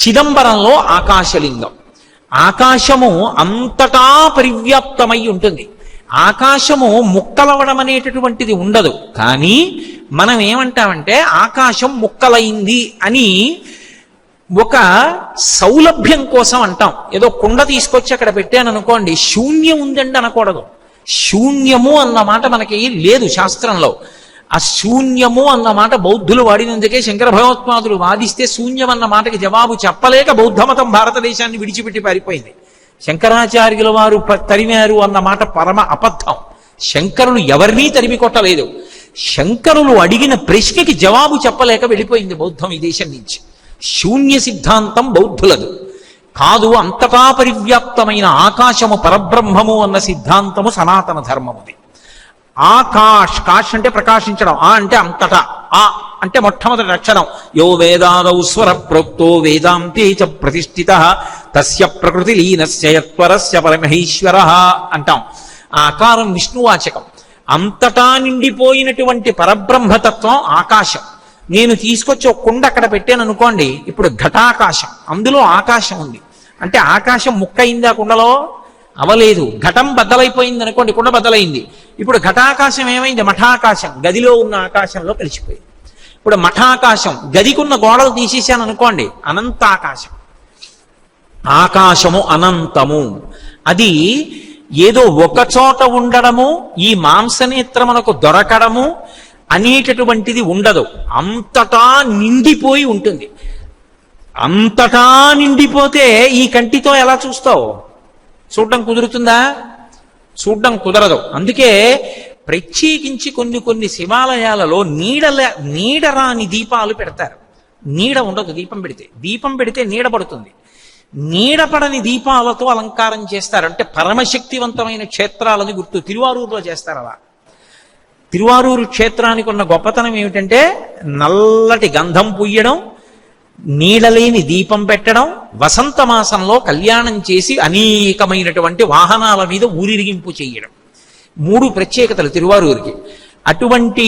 చిదంబరంలో ఆకాశలింగం. ఆకాశము అంతటా పరివ్యాప్తమై ఉంటుంది. ఆకాశము ముక్కలవడం అనేటటువంటిది ఉండదు. కానీ మనం ఏమంటామంటే ఆకాశం ముక్కలైంది అని ఒక సౌలభ్యం కోసం అంటాం. ఏదో కుండ తీసుకొచ్చి అక్కడ పెట్టాను అనుకోండి, శూన్యం ఉందండి అనకూడదు. శూన్యము అన్న మాట మనకి లేదు శాస్త్రంలో. ఆ శూన్యము అన్న మాట బౌద్ధులు వాడినందుకే శంకర భగవత్పాదులు వాదిస్తే శూన్యం అన్న మాటకి జవాబు చెప్పలేక బౌద్ధమతం భారతదేశాన్ని విడిచిపెట్టి పారిపోయింది. శంకరాచార్యుల వారు తరిమారు అన్న మాట పరమ అబద్ధం. శంకరులు ఎవరినీ తరిమి కొట్టలేదు. శంకరులు అడిగిన ప్రశ్నకి జవాబు చెప్పలేక వెళ్ళిపోయింది బౌద్ధం ఈ దేశం నుంచి. శూన్య సిద్ధాంతం బౌద్ధులదు కాదు. అంతటా పరివ్యాప్తమైన ఆకాశము పరబ్రహ్మము అన్న సిద్ధాంతము సనాతన ధర్మముది. కాష్ అంటే ప్రకాశించడం, ఆ అంటే అంతటా, ఆ అంటే మొట్టమొదటి అక్షరం. యో వేదాదౌ స్వర ప్రోక్తో వేదాంతే చ ప్రతిష్ఠిత తస్య ప్రకృతి లీనస్య యత్వరస్య పరమహేశ్వర అంటాం. ఆ ఆకారం విష్ణువాచకం. అంతటా నిండిపోయినటువంటి పరబ్రహ్మతత్వం ఆకాశం. నేను తీసుకొచ్చి ఒక కుండ అక్కడ పెట్టాను అనుకోండి, ఇప్పుడు ఘటాకాశం, అందులో ఆకాశం ఉంది. అంటే ఆకాశం ముక్కయిందా కుండలో? అవలేదు. ఘటం బద్దలైపోయింది అనుకోండి, కుండ బద్దలైంది. ఇప్పుడు ఘటాకాశం ఏమైంది? మఠాకాశం, గదిలో ఉన్న ఆకాశంలో కలిసిపోయింది. ఇప్పుడు మఠాకాశం, గదికున్న గోడలు తీసేసాను అనుకోండి, అనంతాకాశం. ఆకాశము అనంతము. అది ఏదో ఒక చోట ఉండడము, ఈ మాంసనేత్రమునకు దొరకడము అనేటటువంటిది ఉండదు. అంతటా నిండిపోయి ఉంటుంది. అంతటా నిండిపోతే ఈ కంటితో ఎలా చూస్తావు? చూడడం కుదురుతుందా? చూడడం కుదరదు. అందుకే ప్రత్యేకించి కొన్ని శివాలయాలలో నీడరాని దీపాలు పెడతారు. నీడ ఉండదు దీపం పెడితే నీడ పడుతుంది. నీడపడని దీపాలతో అలంకారం చేస్తారు. అంటే పరమశక్తివంతమైన క్షేత్రాలని గుర్తు. తిరువారూరులో చేస్తారు అలా. తిరువారూరు క్షేత్రానికి ఉన్న గొప్పతనం ఏమిటంటే నల్లటి గంధం పుయ్యడం, నీడలేని దీపం పెట్టడం, వసంత మాసంలో కళ్యాణం చేసి అనేకమైనటువంటి వాహనాల మీద ఊరిరిగింపు చేయడం. 3 ప్రత్యేకతలు తిరువారూరికి. అటువంటి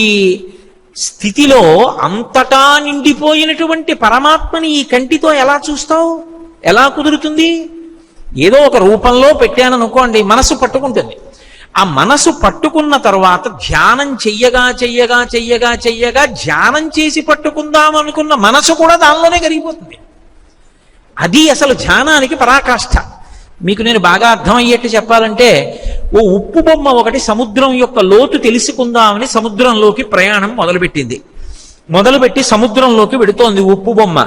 స్థితిలో అంతటా నిండిపోయినటువంటి పరమాత్మని ఈ కంటితో ఎలా చూస్తావు? ఎలా కుదురుతుంది? ఏదో ఒక రూపంలో పెట్టాననుకోండి, మనసు పట్టుకుంటుంది. ఆ మనసు పట్టుకున్న తర్వాత ధ్యానం చెయ్యగా ధ్యానం చేసి పట్టుకుందాం అనుకున్న మనసు కూడా దానిలోనే కరిగిపోతుంది. అది అసలు ధ్యానానికి పరాకాష్ఠ. మీకు నేను బాగా అర్థమయ్యేట్టు చెప్పాలంటే, ఓ ఉప్పు బొమ్మ ఒకటి సముద్రం యొక్క లోతు తెలుసుకుందామని సముద్రంలోకి ప్రయాణం మొదలుపెట్టి సముద్రంలోకి వెడుతోంది ఉప్పు బొమ్మ.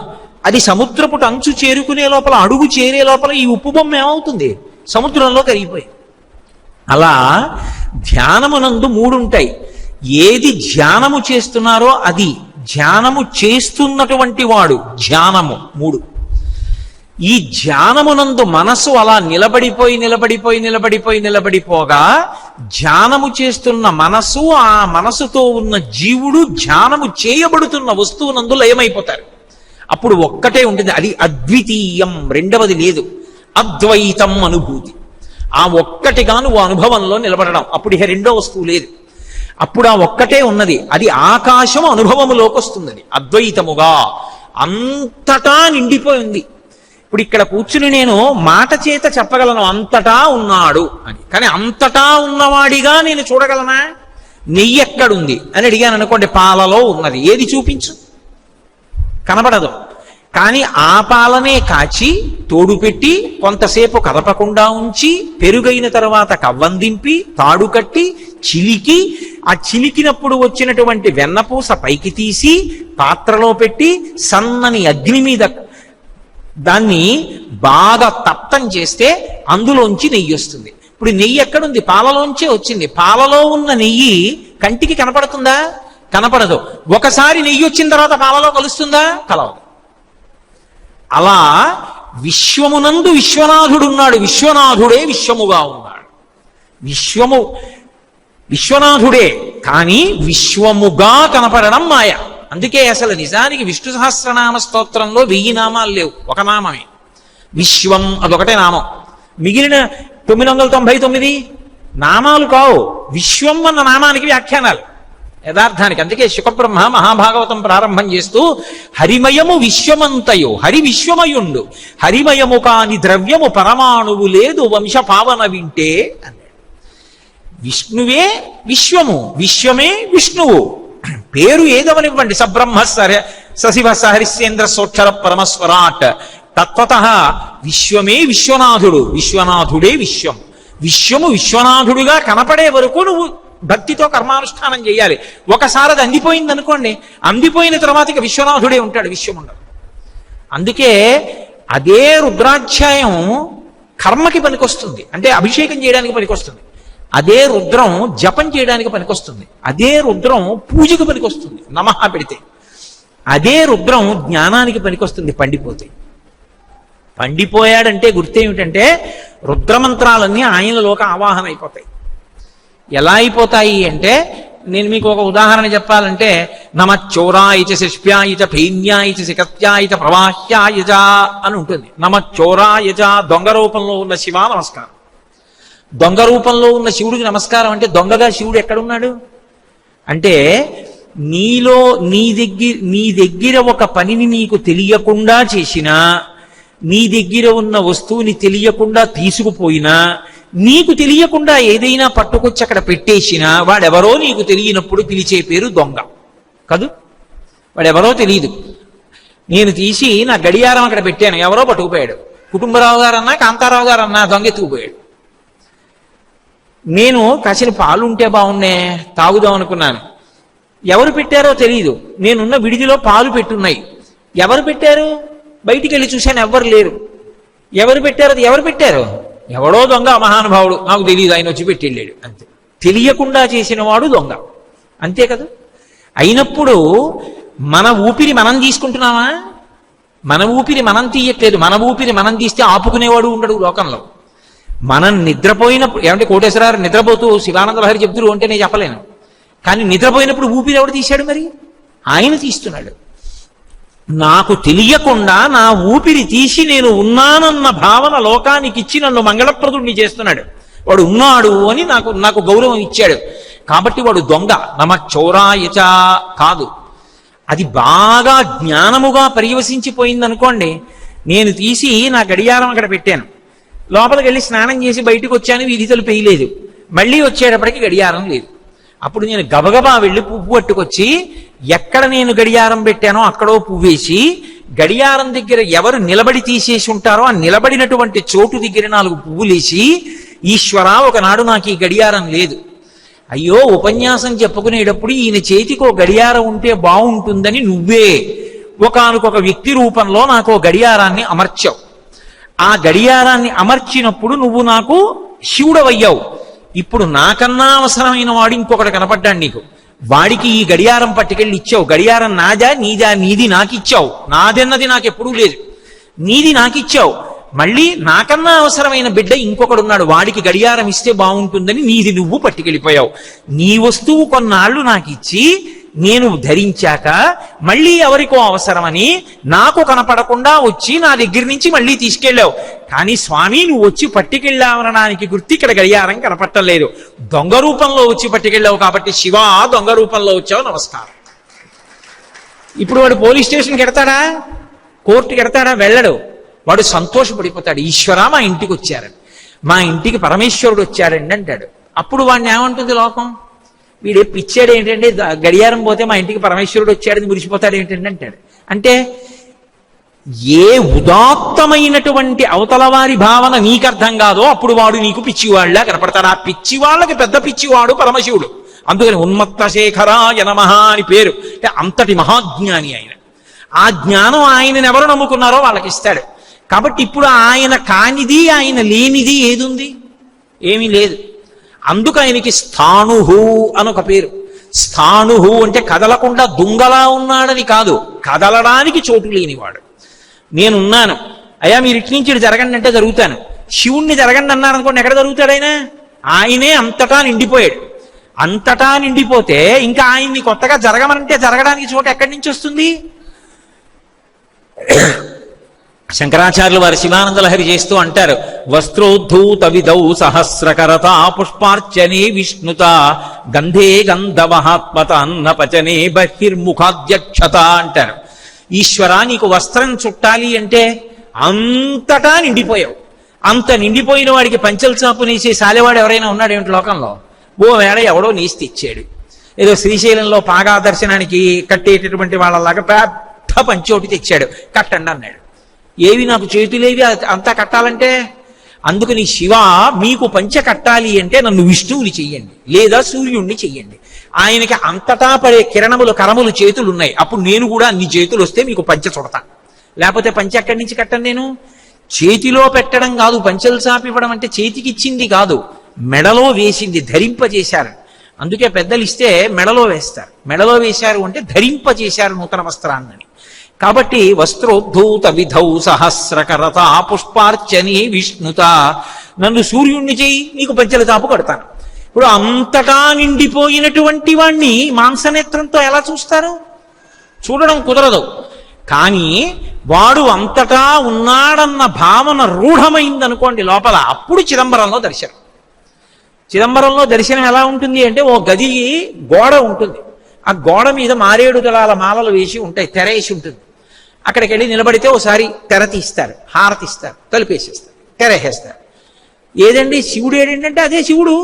అది సముద్రపు అంచు చేరుకునే లోపల, అడుగు చేరే లోపల ఈ ఉప్పు బొమ్మ ఏమవుతుంది? సముద్రంలో కరిగిపోయి. అలా ధ్యానమునందు 3 ఉంటాయి. ఏది ధ్యానము చేస్తున్నారో అది, ధ్యానము చేస్తున్నటువంటి వాడు, ధ్యానము 3. ఈ ధ్యానమునందు మనసు అలా నిలబడిపోగా ధ్యానము చేస్తున్న మనసు, ఆ మనసుతో ఉన్న జీవుడు ధ్యానము చేయబడుతున్న వస్తువునందు లయమైపోతారు. అప్పుడు ఒక్కటే ఉంటుంది, అది అద్వితీయం, రెండవది లేదు. అద్వైతం అనుభూతి. ఆ ఒక్కటిగా నువ్వు అనుభవంలో నిలబడడం. అప్పుడు ఇక రెండో వస్తువు లేదు. అప్పుడు ఆ ఒక్కటే ఉన్నది. అది ఆకాశం అనుభవములోకి వస్తుంది. అది అద్వైతముగా అంతటా నిండిపోయింది. ఇప్పుడు ఇక్కడ కూర్చుని నేను మాట చేత చెప్పగలను అంతటా ఉన్నాడు అని. కానీ అంతటా ఉన్నవాడిగా నేను చూడగలనా? నెయ్యి ఎక్కడుంది అని అడిగాను అనుకోండి, పాలలో ఉన్నది. ఏది చూపించు? కనబడదు. కానీ ఆ పాలనే కాచి తోడు పెట్టి కొంతసేపు కదపకుండా ఉంచి, పెరుగైన తర్వాత కవ్వందింపి తాడు కట్టి చిలికి, ఆ చిలికినప్పుడు వచ్చినటువంటి వెన్నపూస పైకి తీసి పాత్రలో పెట్టి సన్నని అగ్ని మీద దాన్ని బాగా తప్తం చేస్తే అందులోంచి నెయ్యి వస్తుంది. ఇప్పుడు నెయ్యి ఎక్కడుంది? పాలలోంచే వచ్చింది. పాలలో ఉన్న నెయ్యి కంటికి కనపడుతుందా? కనపడదు. ఒకసారి నెయ్యి వచ్చిన తర్వాత పాలలో కలుస్తుందా? కలవదు. అలా విశ్వమునందు విశ్వనాథుడున్నాడు. విశ్వనాథుడే విశ్వముగా ఉన్నాడు. విశ్వనాథుడే, కానీ విశ్వముగా కనపడడం మాయ. అందుకే అసలు నిజానికి విష్ణు సహస్రనామ స్తోత్రంలో 1000 నామాలు లేవు, ఒక నామమే విశ్వం, అదొకటే నామం. మిగిలిన 999 నామాలు కావు. విశ్వం అన్న నామానికి వ్యాఖ్యానాలు. యథార్థానికి. అందుకే శుకబ్రహ్మ మహాభాగవతం ప్రారంభం చేస్తూ హరిమయము విశ్వమంతయు, హరి విశ్వమయుండు, హరిమయము కాని ద్రవ్యము పరమాణువు లేదు వంశ పావన వింటే అన్నాడు. విష్ణువే విశ్వము, విశ్వమే విష్ణువు. పేరు ఏదవనివ్వండి, సబ్రహ్మ సశివ సహరిశ్చేంద్ర సోక్షర పరమస్వరాట్. తత్వత విశ్వమే విశ్వనాథుడు, విశ్వనాథుడే విశ్వం. విశ్వము విశ్వనాథుడుగా కనపడే వరకు నువ్వు భక్తితో కర్మానుష్ఠానం చేయాలి. ఒకసారి అది అందిపోయింది అనుకోండి, అందిపోయిన తర్వాత ఇక విశ్వనాథుడే ఉంటాడు, విశ్వం ఉండదు. అందుకే అదే రుద్రాధ్యాయం కర్మకి పనికొస్తుంది, అంటే అభిషేకం చేయడానికి పనికొస్తుంది. అదే రుద్రం జపం చేయడానికి పనికొస్తుంది. అదే రుద్రం పూజకు పనికొస్తుంది, నమః పెడితే. అదే రుద్రం జ్ఞానానికి పనికొస్తుంది పండిపోతే. పండిపోయాడంటే గుర్తేమిటంటే రుద్రమంత్రాలన్నీ ఆయనలోకి ఆవాహన అయిపోతాయి. ఎలా అయిపోతాయి అంటే, నేను మీకు ఒక ఉదాహరణ చెప్పాలంటే, నమచ్చోరాయిచ శిష్ప్యాయిచ భైన్యాయిచ శిఖత్యాయిచ ప్రవాహ్యాయచ అని ఉంటుంది. నమచ్చోరాయచ దొంగ రూపంలో ఉన్న శివ నమస్కారం. దొంగ రూపంలో ఉన్న శివుడికి నమస్కారం అంటే దొంగగా శివుడు ఎక్కడున్నాడు అంటే, నీలో నీ దగ్గర ఒక పనిని నీకు తెలియకుండా చేసినా, నీ దగ్గర ఉన్న వస్తువుని తెలియకుండా తీసుకుపోయినా, నీకు తెలియకుండా ఏదైనా పట్టుకొచ్చి అక్కడ పెట్టేసినా, వాడెవరో నీకు తెలియనప్పుడు పిలిచే పేరు దొంగ కాదు. వాడెవరో తెలియదు. నేను తీసి నా గడియారం అక్కడ పెట్టాను, ఎవరో పట్టుకుపోయాడు. కుటుంబరావు గారన్నా కాంతారావు గారన్నా దొంగ ఎత్తుకుపోయాడు. నేను కాసిన పాలు ఉంటే బాగున్నే తాగుదాం అనుకున్నాను. ఎవరు పెట్టారో తెలియదు. నేనున్న విడిదిలో పాలు పెట్టున్నాయి. ఎవరు పెట్టారు? బయటికి వెళ్ళి చూశాను, ఎవ్వరు లేరు. ఎవరు పెట్టారు? అది ఎవరు పెట్టారు? ఎవడో దొంగ, మహానుభావుడు, నాకు తెలియదు, ఆయన వచ్చి పెట్టి వెళ్ళాడు అంతే. తెలియకుండా చేసిన వాడు దొంగ, అంతే కదా. అయినప్పుడు మన ఊపిరి మనం తీసుకుంటున్నామా? మన ఊపిరి మనం తీయట్లేదు. మన ఊపిరి మనం తీస్తే ఆపుకునేవాడు ఉండడు లోకంలో. మనం నిద్రపోయినప్పుడు, ఏమంటే కోటేశ్వరారు నిద్రపోతూ శివానంద లహరి చెప్తురు అంటే నేను చెప్పలేను, కానీ నిద్రపోయినప్పుడు ఊపిరి ఎవడు తీశాడు? మరి ఆయన తీస్తున్నాడు. నాకు తెలియకుండా నా ఊపిరి తీసి నేను ఉన్నానన్న భావన లోకానికి ఇచ్చి నన్ను మంగళప్రదుడిని చేస్తున్నాడు. వాడు ఉన్నాడు అని నాకు గౌరవం ఇచ్చాడు. కాబట్టి వాడు దొంగ. నమచ్చోరాయచ కాదు. అది బాగా జ్ఞానముగా పర్యవసించిపోయిందనుకోండి, నేను తీసి నా గడియారం అక్కడ పెట్టాను, లోపలికి వెళ్ళి స్నానం చేసి బయటకు వచ్చాను, వీధి తలుపు వేయలేదు, మళ్ళీ వచ్చేటప్పటికి గడియారం లేదు. అప్పుడు నేను గబగబా వెళ్ళి పువ్వు పట్టుకొచ్చి, ఎక్కడ నేను గడియారం పెట్టానో అక్కడో పువ్వేసి, గడియారం దగ్గర ఎవరు నిలబడి తీసేసి ఉంటారో ఆ నిలబడినటువంటి చోటు దగ్గర 4 పువ్వులేసి, ఈశ్వరా ఒకనాడు నాకు ఈ గడియారం లేదు, అయ్యో ఉపన్యాసం చెప్పుకునేటప్పుడు ఈయన చేతికి ఓ గడియారం ఉంటే బాగుంటుందని నువ్వే ఒకానొక వ్యక్తి రూపంలో నాకు గడియారాన్ని అమర్చావు. ఆ గడియారాన్ని అమర్చినప్పుడు నువ్వు నాకు శివుడవయ్యావు. ఇప్పుడు నాకన్నా అవసరమైన వాడు ఇంకొకటి కనపడ్డాడు నీకు, వాడికి ఈ గడియారం పట్టుకెళ్ళి ఇచ్చావు. గడియారం నాదా నీదా? నీది నాకు ఇచ్చావు. నాదన్నది నాకెప్పుడూ లేదు, నీది నాకు ఇచ్చావు. మళ్ళీ నాకన్నా అవసరమైన బిడ్డ ఇంకొకడున్నాడు, వాడికి గడియారం ఇస్తే బాగుంటుందని నీది నువ్వు పట్టుకెళ్ళిపోయావు. నీ వస్తువు కొన్నాళ్ళు నాకు ఇచ్చి నేను ధరించాక మళ్ళీ ఎవరికో అవసరమని నాకు కనపడకుండా వచ్చి నా దగ్గర నుంచి మళ్ళీ తీసుకెళ్ళావు. కానీ స్వామి నువ్వు వచ్చి పట్టుకెళ్ళావనడానికి గుర్తు ఇక్కడ గడియారం కనపట్టలేదు. దొంగ రూపంలో వచ్చి పట్టుకెళ్ళావు కాబట్టి శివ దొంగ రూపంలో వచ్చావు, నమస్కారం. ఇప్పుడు వాడు పోలీస్ స్టేషన్కి ఎడతాడా? కోర్టుకి ఎడతాడా? వెళ్ళడు. వాడు సంతోషపడిపోతాడు, ఈశ్వరా మా ఇంటికి వచ్చారని, మా ఇంటికి పరమేశ్వరుడు వచ్చాడండి అంటాడు. అప్పుడు వాడిని ఏమంటుంది లోకం? వీడే పిచ్చాడు ఏంటంటే, గడియారం పోతే మా ఇంటికి పరమేశ్వరుడు వచ్చాడని మురిసిపోతాడు ఏంటంటే అంటాడు. అంటే ఏ ఉదాత్తమైనటువంటి అవతల వారి భావన నీకు అర్థం కాదో అప్పుడు వాడు నీకు పిచ్చివాళ్ళ కనపడతాడు. ఆ పిచ్చివాళ్ళకి పెద్ద పిచ్చివాడు పరమశివుడు. అందుకని ఉన్మత్త శేఖరాయ నమః అని పేరు. అంటే అంతటి మహాజ్ఞాని ఆయన. ఆ జ్ఞానం ఆయనను ఎవరు నమ్ముకున్నారో వాళ్ళకి ఇస్తాడు. కాబట్టి ఇప్పుడు ఆయన కానిది, ఆయన లేనిది ఏది ఉంది? ఏమీ లేదు. అందుకు ఆయనకి స్థాణుహు అనొక పేరు. స్థాణుహు అంటే కదలకుండా దుంగలా ఉన్నాడని కాదు, కదలడానికి చోటు లేనివాడు. నేనున్నాను, అయ్యా మీరు ఇటు నుంచి ఇటు జరగండి అంటే జరుగుతాను. శివుణ్ణి జరగండి అన్నారనుకోండి, ఎక్కడ జరుగుతాడు ఆయన? ఆయనే అంతటా నిండిపోయాడు. అంతటా నిండిపోతే ఇంకా ఆయన్ని కొత్తగా జరగమనంటే జరగడానికి చోటు ఎక్కడి నుంచి వస్తుంది? శంకరాచార్యులు వారి శివానంద లహరి చేస్తూ అంటారు, వస్త్రోద్ధూత విధౌ సహస్రకరత పుష్పార్చనే విష్ణుత గంధే గంధమహాత్మత అన్న పచనే బహిర్ముఖాధ్యక్షత అంటారు. ఈశ్వర నీకు వస్త్రం చుట్టాలి అంటే అంతటా నిండిపోయావు. అంత నిండిపోయిన వాడికి పంచెల చాపు నేసే సాలెవాడు ఎవరైనా ఉన్నాడు ఏమిటి లోకంలో? ఓ వేళ ఎవడో నేసి ఇచ్చాడు. ఏదో శ్రీశైలంలో పాగా దర్శనానికి కట్టేటటువంటి వాళ్ళలాగా పెద్ద పంచోటి తెచ్చాడు, కట్టండి అన్నాడు. ఏవి నాకు చేతులేవి అంతా కట్టాలంటే? అందుకని శివ మీకు పంచ కట్టాలి అంటే నన్ను విష్ణువుని చెయ్యండి, లేదా సూర్యుణ్ణి చెయ్యండి. ఆయనకి అంతటా పడే కిరణములు కరములు చేతులు ఉన్నాయి. అప్పుడు నేను కూడా అన్ని చేతులు వస్తే మీకు పంచ చుడతాను. లేకపోతే పంచ ఎక్కడి నుంచి కట్టను నేను? చేతిలో పెట్టడం కాదు, పంచెలు చాపివ్వడం అంటే చేతికిచ్చింది కాదు, మెడలో వేసింది, ధరింపజేశారు. అందుకే పెద్దలు ఇస్తే మెడలో వేస్తారు. మెడలో వేశారు అంటే ధరింపజేశారు నూతన వస్త్రాన్ని. కాబట్టి వస్త్రోద్ధూత విధౌ సహస్రకరత పుష్పార్చని విష్ణుత, నన్ను సూర్యుణ్ణి చెయ్యి, నీకు పంచెల చాపు కడతాను. ఇప్పుడు అంతటా నిండిపోయినటువంటి వాణ్ణి మాంసనేత్రంతో ఎలా చూస్తారు? చూడడం కుదరదు. కానీ వాడు అంతటా ఉన్నాడన్న భావన రూఢమైందనుకోండి లోపల, అప్పుడు చిదంబరంలో దర్శనం. చిదంబరంలో దర్శనం ఎలా ఉంటుంది అంటే, ఓ గది గోడ ఉంటుంది, ఆ గోడ మీద మారేడు దళాల మాలలు వేసి ఉంటాయి, తెర వేసి ఉంటుంది. అక్కడికి వెళ్ళి నిలబడితే ఓసారి తెర తీస్తారు, హారతిస్తారు, తలుపేసేస్తారు, తెరేసేస్తారు. ఏదండి శివుడు ఏడేంటంటే అదే శివుడు.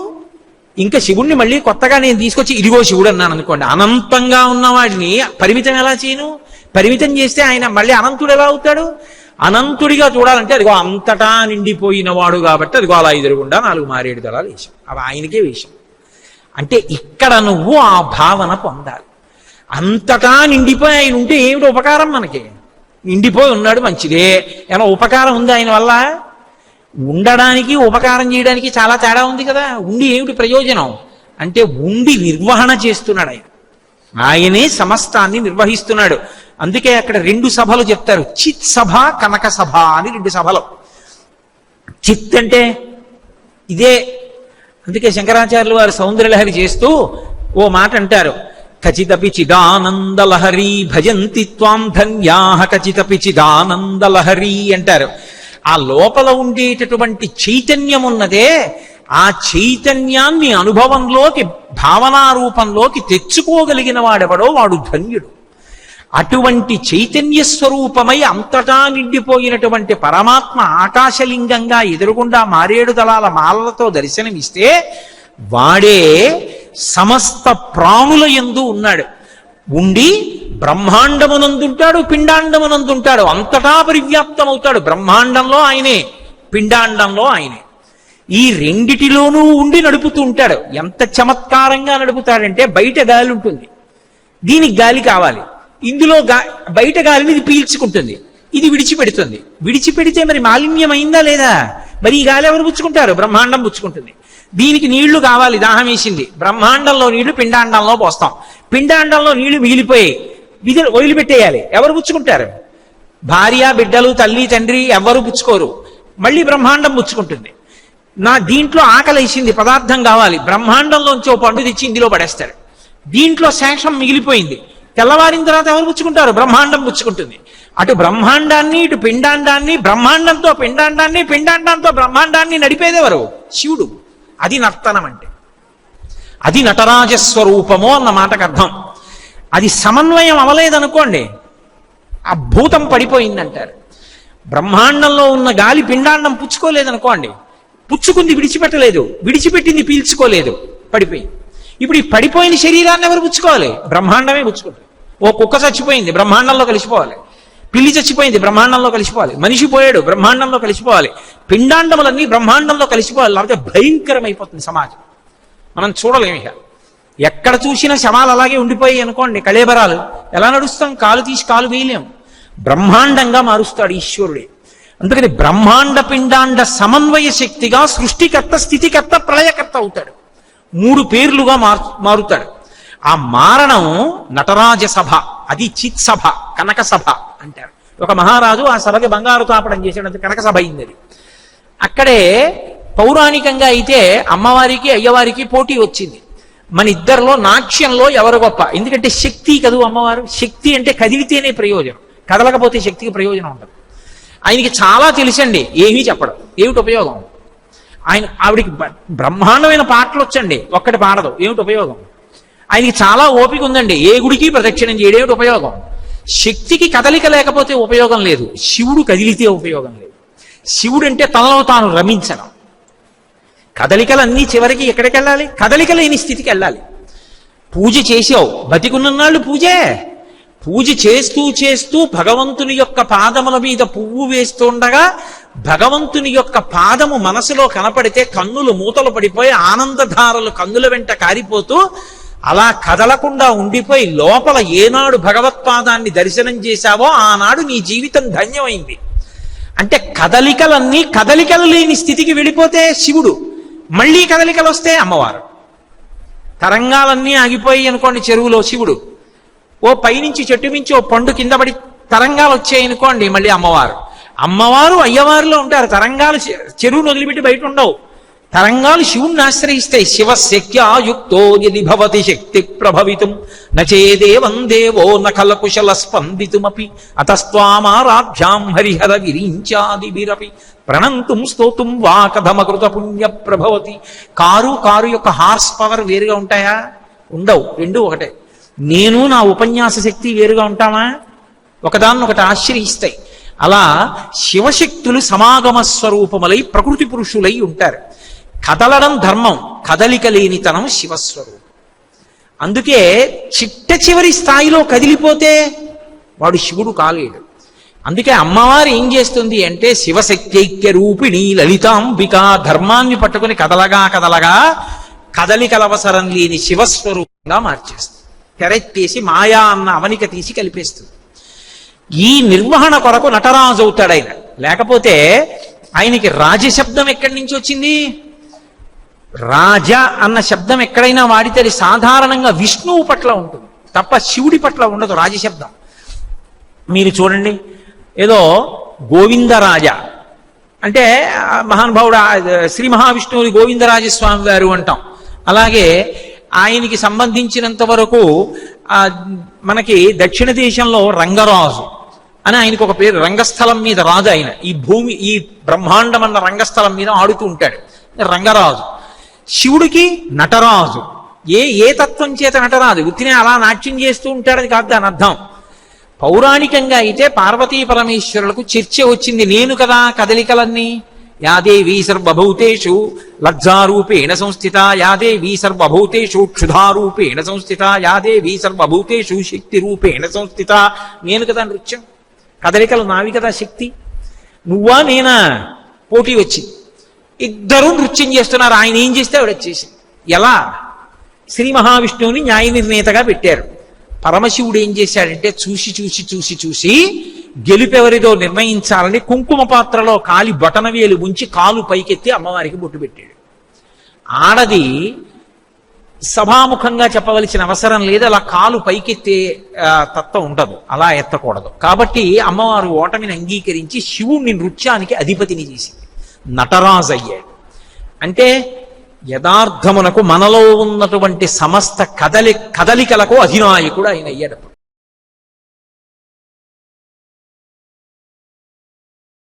ఇంకా శివుణ్ణి మళ్ళీ కొత్తగా నేను తీసుకొచ్చి ఇదిగో శివుడు అన్నాను అనుకోండి, అనంతంగా ఉన్నవాడిని పరిమితం ఎలా చేయను? పరిమితం చేస్తే ఆయన మళ్ళీ అనంతుడు ఎలా అవుతాడు? అనంతుడిగా చూడాలంటే అదిగో అంతటా నిండిపోయిన వాడు కాబట్టి అదిగో అలా ఎదురుగుండా 4 మారేడు దళాలు వేశాం, అవి ఆయనకే వేశాం. అంటే ఇక్కడ నువ్వు ఆ భావన పొందాలి. అంతటా నిండిపోయి ఆయన ఉంటే ఏమిటి ఉపకారం మనకి? నిండిపోయి ఉన్నాడు మంచిదే, ఏమైనా ఉపకారం ఉంది ఆయన వల్ల? ఉండడానికి ఉపకారం చేయడానికి చాలా తేడా ఉంది కదా. ఉండి ఏమిటి ప్రయోజనం అంటే, ఉండి నిర్వహణ చేస్తున్నాడు ఆయన. ఆయనే సమస్తాన్ని నిర్వహిస్తున్నాడు. అందుకే అక్కడ 2 సభలు చెప్తారు, చిత్ సభ, కనక సభ అని 2 సభలు. చిత్ అంటే ఇదే. అందుకే శంకరాచార్యులు వారు సౌందర్యలహరి చేస్తూ ఓ మాట అంటారు, ఖచ్చితపి చిదానందలహరి భజంతి త్వాం ధన్యాః ఖచ్చితపి చిదానందలహరి అంటారు. ఆ లోపల ఉండేటటువంటి చైతన్యం ఉన్నదే, ఆ చైతన్యాన్ని అనుభవంలోకి, భావనారూపంలోకి తెచ్చుకోగలిగిన వాడెవడో వాడు ధన్యుడు. అటువంటి చైతన్య స్వరూపమై అంతటా నిండిపోయినటువంటి పరమాత్మ ఆకాశలింగంగా ఎదురుగుండా మారేడు దళాల మాలలతో దర్శనమిస్తే వాడే సమస్త ప్రాణుల యందు ఉన్నాడు. ఉండి బ్రహ్మాండమునందుంటాడు, పిండాండమునందుంటాడు, అంతటా పరివ్యాప్తమవుతాడు. బ్రహ్మాండంలో ఆయనే, పిండాండంలో ఆయనే. ఈ రెండిటిలోనూ ఉండి నడుపుతూ ఉంటాడు. ఎంత చమత్కారంగా నడుపుతాడంటే, బయట గాలి ఉంటుంది, దీనికి గాలి కావాలి, ఇందులో బయట గాలిని ఇది పీల్చుకుంటుంది, ఇది విడిచిపెడుతుంది. విడిచిపెడితే మరి మాలిన్యం అయిందా లేదా? మరి ఈ గాలి ఎవరు పుచ్చుకుంటారు? బ్రహ్మాండం పుచ్చుకుంటుంది. దీనికి నీళ్లు కావాలి, దాహం వేసింది, బ్రహ్మాండంలో నీళ్లు పిండాండంలో పోస్తాం, పిండాండంలో నీళ్లు మిగిలిపోయి వదిలిపెట్టేయాలి, ఎవరు పుచ్చుకుంటారు? భార్య, బిడ్డలు, తల్లి, తండ్రి ఎవరు పుచ్చుకోరు, మళ్ళీ బ్రహ్మాండం పుచ్చుకుంటుంది. దీంట్లో ఆకలి వేసింది, పదార్థం కావాలి, బ్రహ్మాండంలోంచి ఓ పండు తెచ్చి ఇందులో పడేస్తాడు. దీంట్లో శేషం మిగిలిపోయింది, తెల్లవారిన తర్వాత ఎవరు పుచ్చుకుంటారు? బ్రహ్మాండం పుచ్చుకుంటుంది. అటు బ్రహ్మాండాన్ని, ఇటు పిండాండాన్ని, బ్రహ్మాండంతో పిండాండాన్ని, పిండాండంతో బ్రహ్మాండాన్ని నడిపేదెవరు? శివుడు. అది నర్తనం అంటే, అది నటరాజస్వరూపము అన్న మాటకు అర్థం. అది సమన్వయం అవలేదనుకోండి, ఆ భూతం పడిపోయిందంటారు. బ్రహ్మాండంలో ఉన్న గాలి పిండాండం పుచ్చుకోలేదనుకోండి, పుచ్చుకుంది విడిచిపెట్టలేదు, విడిచిపెట్టింది పీల్చుకోలేదు, పడిపోయింది. ఇప్పుడు ఈ పడిపోయిన శరీరాన్ని ఎవరు పుచ్చుకోవాలి? బ్రహ్మాండమే పుచ్చుకుంటుంది. ఓ కుక్క చచ్చిపోయింది, బ్రహ్మాండంలో కలిసిపోవాలి. పిల్లి చచ్చిపోయింది, బ్రహ్మాండంలో కలిసిపోవాలి. మనిషి పోయాడు, బ్రహ్మాండంలో కలిసిపోవాలి. పిండాండములన్నీ బ్రహ్మాండంలో కలిసిపోవాలి, లేకపోతే భయంకరమైపోతుంది సమాజం. మనం చూడలేము. ఇక ఎక్కడ చూసినా శవాలు అలాగే ఉండిపోయి అనుకోండి, కళేబరాలు, ఎలా నడుస్తాం? కాలు తీసి కాలు వేయలేం. బ్రహ్మాండంగా మారుస్తాడు ఈశ్వరుడే. అందుకని బ్రహ్మాండ పిండాండ సమన్వయ శక్తిగా సృష్టికర్త, స్థితికర్త, ప్రళయకర్త అవుతాడు. 3 పేర్లుగా మారుతాడు. ఆ మారణం నటరాజ సభ, అది చిత్ సభ, కనక సభ అంటారు. ఒక మహారాజు ఆ సభకి బంగారు తాపడం చేసేటందుకు కనక సభ అయింది. అది అక్కడే పౌరాణికంగా అయితే అమ్మవారికి అయ్యవారికి పోటీ వచ్చింది. మన ఇద్దరిలో నాట్యంలో ఎవరు గొప్ప? ఎందుకంటే శక్తి కదూ అమ్మవారు. శక్తి అంటే కదిలితేనే ప్రయోజనం, కదలకపోతే శక్తికి ప్రయోజనం ఉండదు. ఆయనకి చాలా తెలుసండి, ఏమీ చెప్పడం, ఏమిటి ఉపయోగం? ఆవిడికి బ్రహ్మాండమైన పాటలు వచ్చండి, ఒక్కటి పాడదు, ఏమిటి ఉపయోగం? ఆయనకి చాలా ఓపిక ఉందండి, ఏ గుడికి ప్రదక్షిణం చేయడం ఏమిటి ఉపయోగం? శక్తికి కదలిక లేకపోతే ఉపయోగం లేదు, శివుడు కదిలితే ఉపయోగం లేదు. శివుడు అంటే తనలో తాను రమించడం. కదలికలన్నీ చివరికి ఎక్కడికి వెళ్ళాలి? కదలిక లేని స్థితికి వెళ్ళాలి. పూజ చేసావు, బతికున్ననాళ్ళు పూజే. పూజ చేస్తూ చేస్తూ భగవంతుని యొక్క పాదముల మీద పువ్వు వేస్తుండగా భగవంతుని యొక్క పాదము మనసులో కనపడితే కన్నులు మూతలు పడిపోయి ఆనందధారలు కన్నుల వెంట కారిపోతూ అలా కదలకుండా ఉండిపోయి లోపల ఏనాడు భగవత్పాదాన్ని దర్శనం చేశావో ఆనాడు నీ జీవితం ధన్యమైంది. అంటే కదలికలు లేని స్థితికి వెళ్ళిపోతే శివుడు, మళ్ళీ కదలికలు వస్తే అమ్మవారు. తరంగాలన్నీ ఆగిపోయి అనుకోండి చెరువులో శివుడు, ఓ పైనుంచి చెట్టు మించి ఓ పండు కింద పడి తరంగాలు వచ్చాయనుకోండి మళ్ళీ అమ్మవారు. అమ్మవారు అయ్యవారిలో ఉంటారు, తరంగాలు చెరువును వదిలిపెట్టి బయట ఉండవు. తరంగాలు శివుణ్ణి ఆశ్రయిస్తాయి. శివశక్త్యాయుక్తో యది భవతి శక్తి ప్రభవితుం నచేదేవం దేవో నఖల కుశల స్పందితుమపి అతస్త్వామారాధ్యాం హరిహర విరించాదిభిరపి ప్రణంతుం స్తోతుం వా కథమకృత పుణ్య ప్రభవతి. కారు యొక్క హార్స్ పవర్ వేరుగా ఉంటాయా? ఉండవు, రెండు ఒకటే. నేను నా ఉపన్యాస శక్తి వేరుగా ఉంటామా? ఒకదాన్నొకటి ఆశ్రయిస్తాయి. అలా శివశక్తులు సమాగమ స్వరూపములై ప్రకృతి పురుషులై ఉంటారు. కదలడం ధర్మం, కదలిక లేనితనం శివస్వరూపం. అందుకే చిట్ట చివరి స్థాయిలో కదిలిపోతే వాడు శివుడు కాలేడు. అందుకే అమ్మవారు ఏం చేస్తుంది అంటే శివశక్తైక్య రూపిణి లలితాంబిక, ధర్మాన్ని పట్టుకుని కదలగా కదలికల అవసరం లేని శివస్వరూపంగా మార్చేస్తుంది. తెరెత్తేసి మాయా అన్న అవనిక తీసి కలిపేస్తుంది. ఈ నిర్వహణ కొరకు నటరాజు అవుతాడు ఆయన. లేకపోతే ఆయనకి రాజశబ్దం ఎక్కడి నుంచి వచ్చింది? రాజ అన్న శబ్దం ఎక్కడైనా వాడితే అది సాధారణంగా విష్ణువు పట్ల ఉంటుంది తప్ప శివుడి పట్ల ఉండదు రాజశబ్దం. మీరు చూడండి, ఏదో గోవిందరాజ అంటే మహానుభావుడు శ్రీ మహావిష్ణువుని గోవిందరాజస్వామి వారు అంటాం. అలాగే ఆయనకి సంబంధించినంత వరకు మనకి దక్షిణ దేశంలో రంగరాజు అని ఆయనకు ఒక పేరు. రంగస్థలం మీద రాజు ఆయన. ఈ బ్రహ్మాండం అన్న రంగస్థలం మీద ఆడుతూ ఉంటాడు, రంగరాజు. శివుడికి నటరాజు. ఏ తత్వం చేత నటరాజు? ఉత్తినే అలా నాట్యం చేస్తూ ఉంటాడని కాదు దాని అర్థం. పౌరాణికంగా అయితే పార్వతీ పరమేశ్వరులకు చర్చ వచ్చింది, నేను కదా కదలికలన్నీ. యాదేవీ సర్వభూతేషు లజ్జారూపేణ సంస్థిత, యాదేవీ సర్వభూతేషు క్షుధారూపేణ సంస్థిత, యాదేవీ సర్వభూతేషు శక్తి రూపేణ సంస్థిత. నేను కదా నృత్యం, కదలికలు నావి కదా శక్తి. నువ్వా నేనా? పోటీ వచ్చింది, ఇద్దరూ నృత్యం చేస్తున్నారు. ఆయన ఏం చేస్తే ఆవిడ వచ్చేసింది. ఎలా? శ్రీ మహావిష్ణువుని న్యాయ నిర్ణేతగా పెట్టారు. పరమశివుడు ఏం చేశాడంటే చూసి గెలుపెవరిదో నిర్ణయించాలని కుంకుమ పాత్రలో కాలి బొటనవేలు ఉంచి కాలు పైకెత్తి అమ్మవారికి బొట్టు పెట్టాడు. ఆడది సభాముఖంగా చెప్పవలసిన అవసరం లేదు, అలా కాలు పైకెత్తే తత్వం ఉండదు, అలా ఎత్తకూడదు. కాబట్టి అమ్మవారు ఓటమిని అంగీకరించి శివుణ్ణి నృత్యానికి అధిపతిని చేసింది, నటరాజు అయ్యాడు. అంటే యథార్థమునకు మనలో ఉన్నటువంటి సమస్త కదలికలకు అధినాయకుడు ఆయన అయ్యాడు.